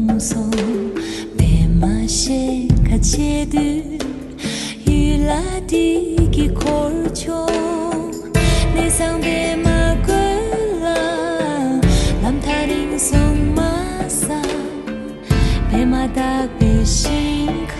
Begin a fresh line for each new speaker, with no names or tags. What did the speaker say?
방송 배맛의 가채들 힐라디기 골초 내상 배마글라 람타링성 마사 배마닥 배신카